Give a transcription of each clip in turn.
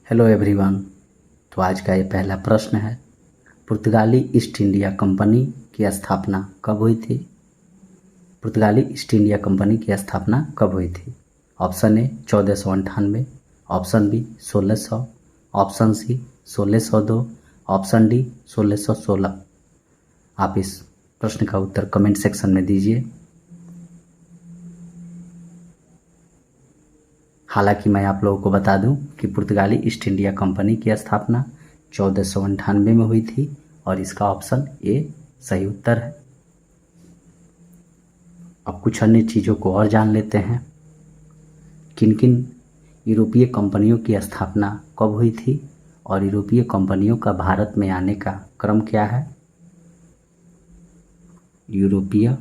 Hello everyone. तो आज का ये पहला प्रश्न है, पुर्तगाली ईस्ट इंडिया कंपनी की स्थापना कब हुई थी? पुर्तगाली ईस्ट इंडिया कंपनी की स्थापना कब हुई थी? Option A 1498, option B 1600, option C 1602, option D 1616। आप इस प्रश्न का उत्तर कमेंट सेक्शन में दीजिए। हालांकि मैं आप लोगों को बता दूं कि पुर्तगाली ईस्ट इंडिया कंपनी की स्थापना 1498 में हुई थी और इसका ऑप्शन ए सही उत्तर है। अब कुछ अन्य चीज़ों को और जान लेते हैं। किन किन यूरोपीय कंपनियों की स्थापना कब हुई थी और यूरोपीय कंपनियों का भारत में आने का क्रम क्या है? यूरोपीय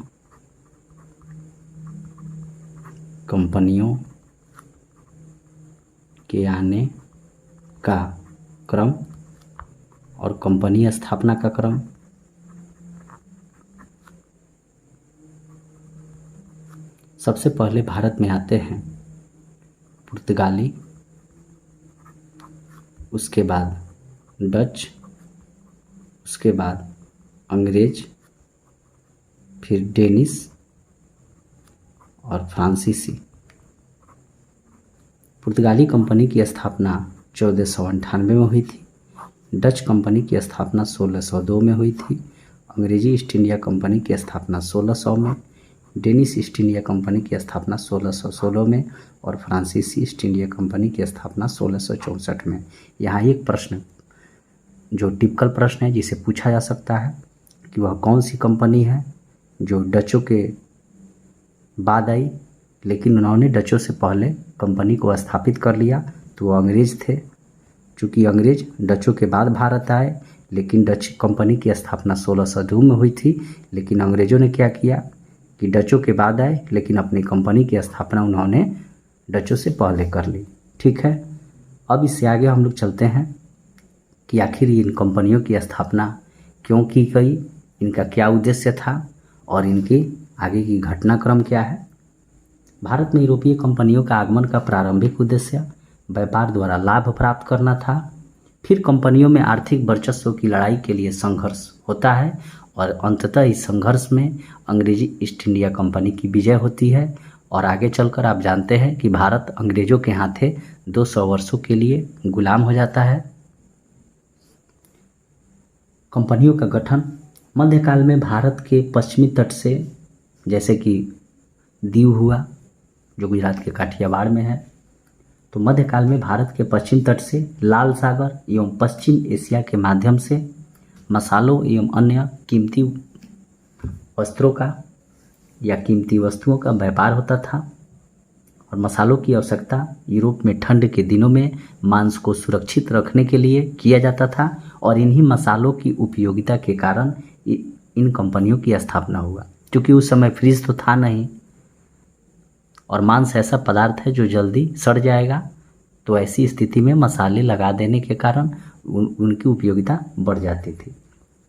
कंपनियों के आने का क्रम और कंपनी स्थापना का क्रम। सबसे पहले भारत में आते हैं पुर्तगाली, उसके बाद डच, उसके बाद अंग्रेज, फिर डेनिश और फ्रांसीसी। पुर्तगाली कंपनी की स्थापना 1498 में हुई थी। डच कंपनी की स्थापना 1602 में हुई थी। अंग्रेजी ईस्ट इंडिया कंपनी की स्थापना 1600 में। डेनिश ईस्ट इंडिया कंपनी की स्थापना 1616 में और फ्रांसीसी ईस्ट इंडिया कंपनी की स्थापना 1664 में। यहाँ एक प्रश्न जो टिपिकल प्रश्न है जिसे पूछा जा सकता है कि वह कौन सी कंपनी है जो डचों के बाद आई, लेकिन उन्होंने डचों से पहले कंपनी को स्थापित कर लिया, तो वो अंग्रेज थे। चूँकि अंग्रेज डचों के बाद भारत आए, लेकिन डच कंपनी की स्थापना 1602 में हुई थी, लेकिन अंग्रेज़ों ने क्या किया कि डचों के बाद आए लेकिन अपनी कंपनी की स्थापना उन्होंने डचों से पहले कर ली। ठीक है, अब इससे आगे हम लोग चलते हैं कि आखिर इन कंपनियों की स्थापना क्यों की गई, इनका क्या उद्देश्य था और इनकी आगे की घटनाक्रम क्या है। भारत में यूरोपीय कंपनियों का आगमन का प्रारंभिक उद्देश्य व्यापार द्वारा लाभ प्राप्त करना था। फिर कंपनियों में आर्थिक वर्चस्व की लड़ाई के लिए संघर्ष होता है और अंततः इस संघर्ष में अंग्रेजी ईस्ट इंडिया कंपनी की विजय होती है और आगे चलकर आप जानते हैं कि भारत अंग्रेजों के हाथे 200 वर्षों के लिए गुलाम हो जाता है। कंपनियों का गठन मध्यकाल में भारत के पश्चिमी तट से, जैसे कि दीव हुआ जो गुजरात के काठियावाड़ में है, तो मध्यकाल में भारत के पश्चिम तट से लाल सागर एवं पश्चिम एशिया के माध्यम से मसालों एवं अन्य कीमती वस्त्रों का या कीमती वस्तुओं का व्यापार होता था और मसालों की आवश्यकता यूरोप में ठंड के दिनों में मांस को सुरक्षित रखने के लिए किया जाता था और इन्हीं मसालों की उपयोगिता के कारण इन कंपनियों की स्थापना हुआ। क्योंकि उस समय फ्रिज तो था नहीं और मांस ऐसा पदार्थ है जो जल्दी सड़ जाएगा, तो ऐसी स्थिति में मसाले लगा देने के कारण उनकी उपयोगिता बढ़ जाती थी।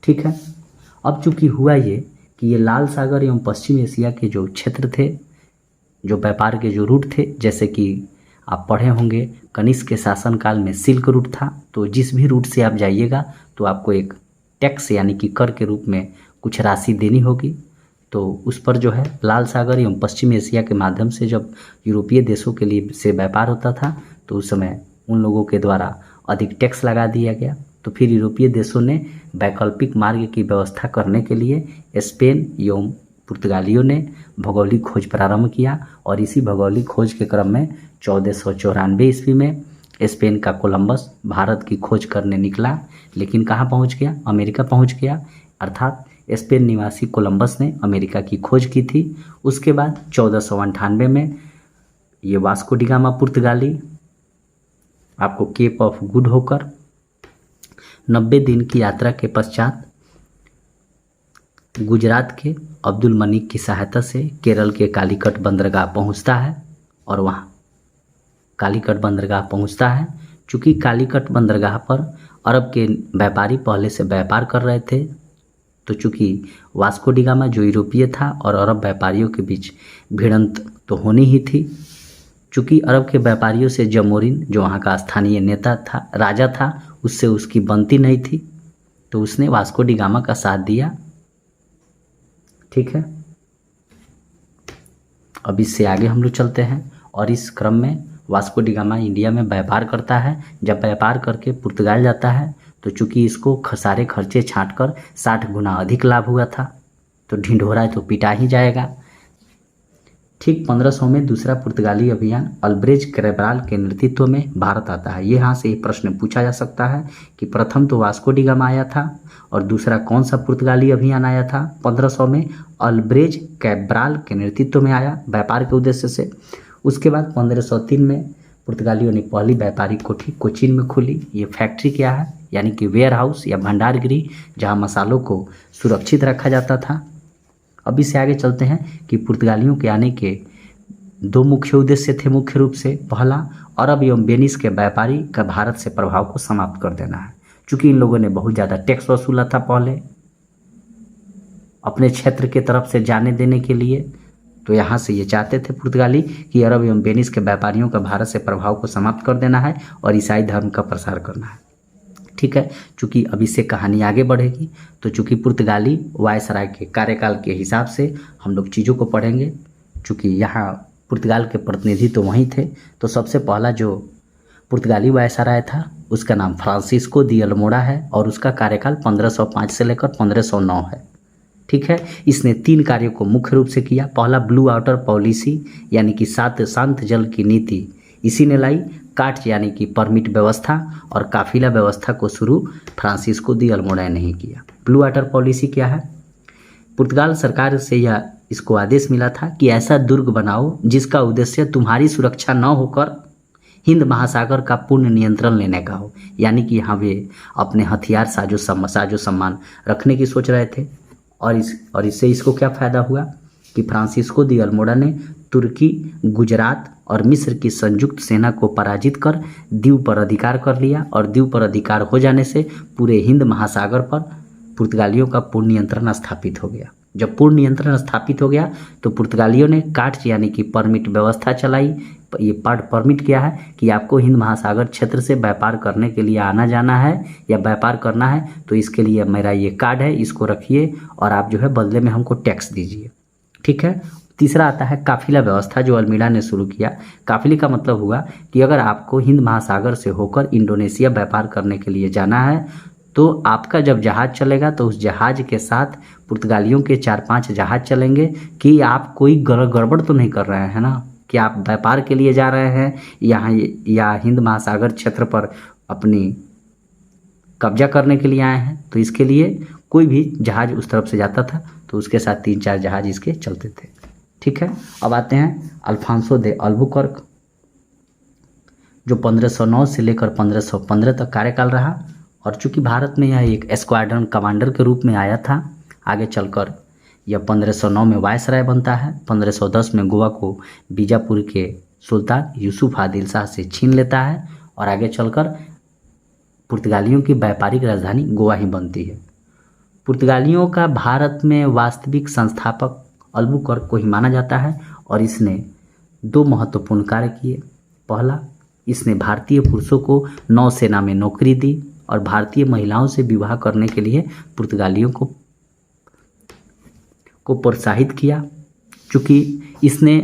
ठीक है, अब चूँकि हुआ ये कि ये लाल सागर एवं पश्चिम एशिया के जो क्षेत्र थे, जो व्यापार के जो रूट थे, जैसे कि आप पढ़े होंगे कनिष्क के शासनकाल में सिल्क रूट था, तो जिस भी रूट से आप जाइएगा तो आपको एक टैक्स यानी कि कर के रूप में कुछ राशि देनी होगी। तो उस पर जो है लाल सागर एवं पश्चिम एशिया के माध्यम से जब यूरोपीय देशों के लिए से व्यापार होता था तो उस समय उन लोगों के द्वारा अधिक टैक्स लगा दिया गया। तो फिर यूरोपीय देशों ने वैकल्पिक मार्ग की व्यवस्था करने के लिए स्पेन एवं पुर्तगालियों ने भौगोलिक खोज प्रारंभ किया और इसी भौगोलिक खोज के क्रम में 1494 ईस्वी में स्पेन का कोलंबस भारत की खोज करने निकला, लेकिन कहाँ पहुँच गया? अमेरिका पहुँच गया। अर्थात स्पेन निवासी कोलंबस ने अमेरिका की खोज की थी। उसके बाद 1498 में ये वास्को डी गामा पुर्तगाली आपको केप ऑफ गुड होकर 90 दिन की यात्रा के पश्चात गुजरात के अब्दुल मलिक की सहायता से केरल के कालीकट बंदरगाह पहुंचता है और वहां कालीकट बंदरगाह पहुंचता है। चूँकि कालीकट बंदरगाह पर अरब के व्यापारी पहले से व्यापार कर रहे थे, तो चूँकि वास्को डी गामा जो यूरोपीय था और अरब व्यापारियों के बीच भिड़ंत तो होनी ही थी, चूँकि अरब के व्यापारियों से जमोरिन जो वहाँ का स्थानीय नेता था, राजा था, उससे उसकी बनती नहीं थी, तो उसने वास्को डी गामा का साथ दिया। ठीक है, अब इससे आगे हम लोग चलते हैं और इस क्रम में वास्को डी गामा इंडिया में व्यापार करता है। जब व्यापार करके पुर्तगाल जाता है तो चूँकि इसको सारे खर्चे छाँट कर 60 गुना अधिक लाभ हुआ था, तो ढिंढोरा तो पिटा ही जाएगा। ठीक 1500 में दूसरा पुर्तगाली अभियान अल्ब्रेज कैब्राल के नेतृत्व में भारत आता है। यहाँ से एक प्रश्न पूछा जा सकता है कि प्रथम तो वास्को डी गामा आया था और दूसरा कौन सा पुर्तगाली अभियान आया था 1500 में? अल्ब्रेज कैब्राल के नेतृत्व में आया व्यापार के उद्देश्य से। उसके बाद 1503 में पुर्तगालियों ने पहली व्यापारिक कोठी कोचीन में खोली। ये फैक्ट्री क्या है? यानी कि वेयर हाउस या भंडार गृह, जहाँ मसालों को सुरक्षित रखा जाता था। अब इससे आगे चलते हैं कि पुर्तगालियों के आने के दो मुख्य उद्देश्य थे। मुख्य रूप से पहला, अरब एवं वेनिस के व्यापारी का भारत से प्रभाव को समाप्त कर देना है। चूँकि इन लोगों ने बहुत ज़्यादा टैक्स वसूला था पहले अपने क्षेत्र के तरफ से जाने देने के लिए, तो यहाँ से ये चाहते थे पुर्तगाली कि अरब एवं वेनिस के व्यापारियों का भारत से प्रभाव को समाप्त कर देना है और ईसाई धर्म का प्रसार करना है। ठीक है, चूँकि अब इससे कहानी आगे बढ़ेगी, तो चूँकि पुर्तगाली वायसराय के कार्यकाल के हिसाब से हम लोग चीज़ों को पढ़ेंगे। चूँकि यहाँ पुर्तगाल के प्रतिनिधि तो वहीं थे, तो सबसे पहला जो पुर्तगाली वायसराय था उसका नाम फ्रांसिस्को दी अल्मोड़ा है और उसका कार्यकाल 1505 से लेकर 1509 है। ठीक है, इसने 3 कार्यों को मुख्य रूप से किया। पहला, ब्लू वाटर पॉलिसी यानी कि शांत जल की नीति इसी ने लाई। काट यानी कि परमिट व्यवस्था और काफिला व्यवस्था को शुरू फ्रांसिस्को दी अल्मोड़ा ने ही किया। ब्लू वाटर पॉलिसी क्या है? पुर्तगाल सरकार से यह इसको आदेश मिला था कि ऐसा दुर्ग बनाओ जिसका उद्देश्य तुम्हारी सुरक्षा न होकर हिंद महासागर का पूर्ण नियंत्रण लेने का हो। यानी कि यहाँ वे अपने हथियार साजो सामान रखने की सोच रहे थे और इससे इसको क्या फ़ायदा हुआ कि फ्रांसिस्को दी अल्मोड़ा ने तुर्की, गुजरात और मिस्र की संयुक्त सेना को पराजित कर द्वीप पर अधिकार कर लिया और द्वीप पर अधिकार हो जाने से पूरे हिंद महासागर पर पुर्तगालियों का पूर्ण नियंत्रण स्थापित हो गया। जब पूर्ण नियंत्रण स्थापित हो गया तो पुर्तगालियों ने काट यानी कि परमिट व्यवस्था चलाई। ये परमिट क्या है कि आपको हिंद महासागर क्षेत्र से व्यापार करने के लिए आना जाना है या व्यापार करना है, तो इसके लिए मेरा ये कार्ड है, इसको रखिए और आप जो है बदले में हमको टैक्स दीजिए। ठीक है, तीसरा आता है काफिला व्यवस्था जो अल्मीड़ा ने शुरू किया। काफिले का मतलब हुआ कि अगर आपको हिंद महासागर से होकर इंडोनेशिया व्यापार करने के लिए जाना है तो आपका जब जहाज़ चलेगा तो उस जहाज़ के साथ पुर्तगालियों के 4-5 जहाज़ चलेंगे कि आप कोई गड़बड़ तो नहीं कर रहे हैं ना, कि आप व्यापार के लिए जा रहे हैं यहाँ या हिंद महासागर क्षेत्र पर अपनी कब्जा करने के लिए आए हैं। तो इसके लिए कोई भी जहाज़ उस तरफ से जाता था तो उसके साथ 3-4 जहाज़ इसके चलते थे। ठीक है, अब आते हैं अल्फांसो दे अल्बुकर्क जो 1509 से लेकर 1515 तक कार्यकाल रहा और चूंकि भारत में यह एक स्क्वाड्रन कमांडर के रूप में आया था, आगे चलकर यह 1509 में वायसराय बनता है। 1510 में गोवा को बीजापुर के सुल्तान यूसुफ आदिल शाह से छीन लेता है और आगे चलकर पुर्तगालियों की व्यापारिक राजधानी गोवा ही बनती है। पुर्तगालियों का भारत में वास्तविक संस्थापक अल्बुकर्क को ही माना जाता है और इसने 2 महत्वपूर्ण कार्य किए। पहला, इसने भारतीय पुरुषों को नौसेना में नौकरी दी और भारतीय महिलाओं से विवाह करने के लिए पुर्तगालियों को प्रोत्साहित किया। चूँकि इसने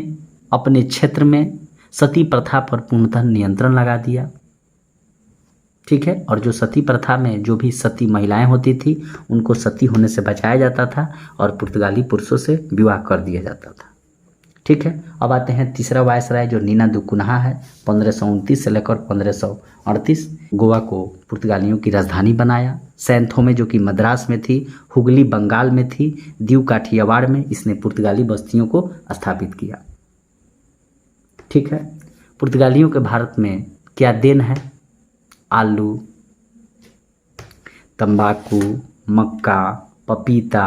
अपने क्षेत्र में सती प्रथा पर पूर्णतः नियंत्रण लगा दिया। ठीक है, और जो सती प्रथा में जो भी सती महिलाएं होती थी उनको सती होने से बचाया जाता था और पुर्तगाली पुरुषों से विवाह कर दिया जाता था। ठीक है, अब आते हैं तीसरा वायसराय जो नीना दू कुन्हा है। 1529 से लेकर 1538 गोवा को पुर्तगालियों की राजधानी बनाया। सैंथोमे जो कि मद्रास में थी, हुगली बंगाल में थी, दीव काठियावाड़ में इसने पुर्तगाली बस्तियों को स्थापित किया। ठीक है, पुर्तगालियों के भारत में क्या देन है? आलू, तंबाकू, मक्का, पपीता,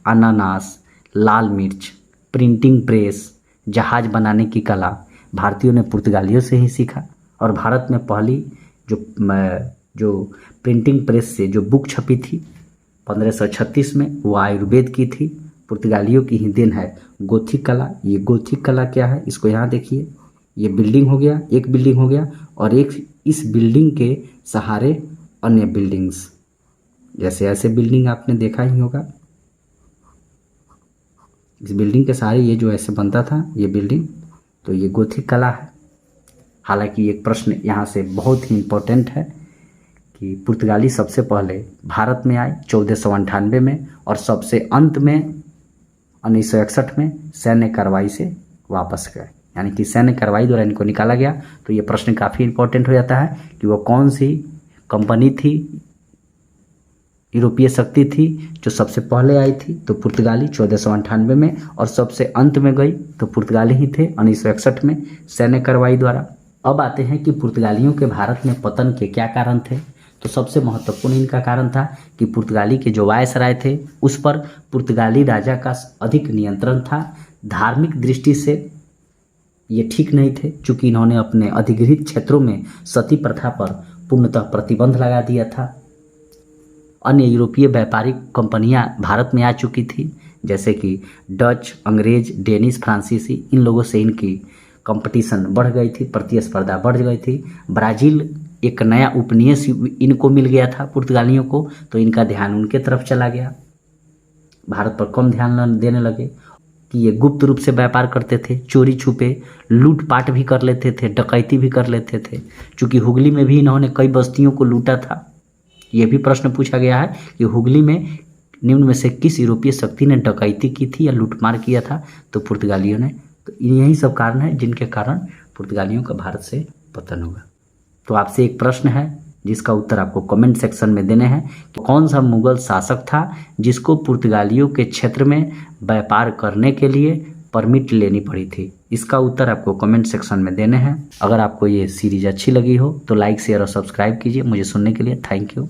अनानास, लाल मिर्च, प्रिंटिंग प्रेस, जहाज बनाने की कला भारतीयों ने पुर्तगालियों से ही सीखा और भारत में पहली जो प्रिंटिंग प्रेस से जो बुक छपी थी 1536 में, वो आयुर्वेद की थी। पुर्तगालियों की ही देन है गोथिक कला। ये गोथिक कला क्या है इसको यहाँ देखिए, ये बिल्डिंग हो गया, एक बिल्डिंग हो गया, और एक इस बिल्डिंग के सहारे अन्य बिल्डिंग्स, जैसे ऐसे बिल्डिंग आपने देखा ही होगा। इस बिल्डिंग के सहारे ये जो ऐसे बनता था ये बिल्डिंग, तो ये गोथिक कला है। हालांकि एक प्रश्न यहाँ से बहुत ही इम्पोर्टेंट है कि पुर्तगाली सबसे पहले भारत में आए 1498 में, और सबसे अंत में 1961 में सैन्य कार्रवाई से वापस गए, यानी कि सैन्य कार्रवाई द्वारा इनको निकाला गया। तो ये प्रश्न काफ़ी इम्पोर्टेंट हो जाता है कि वो कौन सी कंपनी थी, यूरोपीय शक्ति थी जो सबसे पहले आई थी, तो पुर्तगाली 1498 में, और सबसे अंत में गई तो पुर्तगाली ही थे 1961 में सैन्य कार्रवाई द्वारा। अब आते हैं कि पुर्तगालियों के भारत में पतन के क्या कारण थे। तो सबसे महत्वपूर्ण इनका कारण था कि पुर्तगाली के जो वायसराय थे उस पर पुर्तगाली राजा का अधिक नियंत्रण था। धार्मिक दृष्टि से ये ठीक नहीं थे, चूँकि इन्होंने अपने अधिगृहित क्षेत्रों में सती प्रथा पर पूर्णतः प्रतिबंध लगा दिया था। अन्य यूरोपीय व्यापारिक कंपनियां भारत में आ चुकी थी, जैसे कि डच, अंग्रेज, डेनिश, फ्रांसीसी, इन लोगों से इनकी कंपटीशन बढ़ गई थी, प्रतिस्पर्धा बढ़ गई थी। ब्राज़ील एक नया उपनिवेश इनको मिल गया था पुर्तगालियों को, तो इनका ध्यान उनके तरफ चला गया, भारत पर कम ध्यान देने लगे। कि ये गुप्त रूप से व्यापार करते थे, चोरी छुपे लूटपाट भी कर लेते थे, डकैती भी कर लेते थे। चूँकि हुगली में भी इन्होंने कई बस्तियों को लूटा था। ये भी प्रश्न पूछा गया है कि हुगली में निम्न में से किस यूरोपीय शक्ति ने डकैती की थी या लूटमार किया था, तो पुर्तगालियों ने। तो यही सब कारण है जिनके कारण पुर्तगालियों का भारत से पतन हुआ। तो आपसे एक प्रश्न है जिसका उत्तर आपको कमेंट सेक्शन में देने हैं। कौन सा मुगल शासक था जिसको पुर्तगालियों के क्षेत्र में व्यापार करने के लिए परमिट लेनी पड़ी थी? इसका उत्तर आपको कमेंट सेक्शन में देने हैं। अगर आपको ये सीरीज अच्छी लगी हो तो लाइक, शेयर और सब्सक्राइब कीजिए। मुझे सुनने के लिए थैंक यू।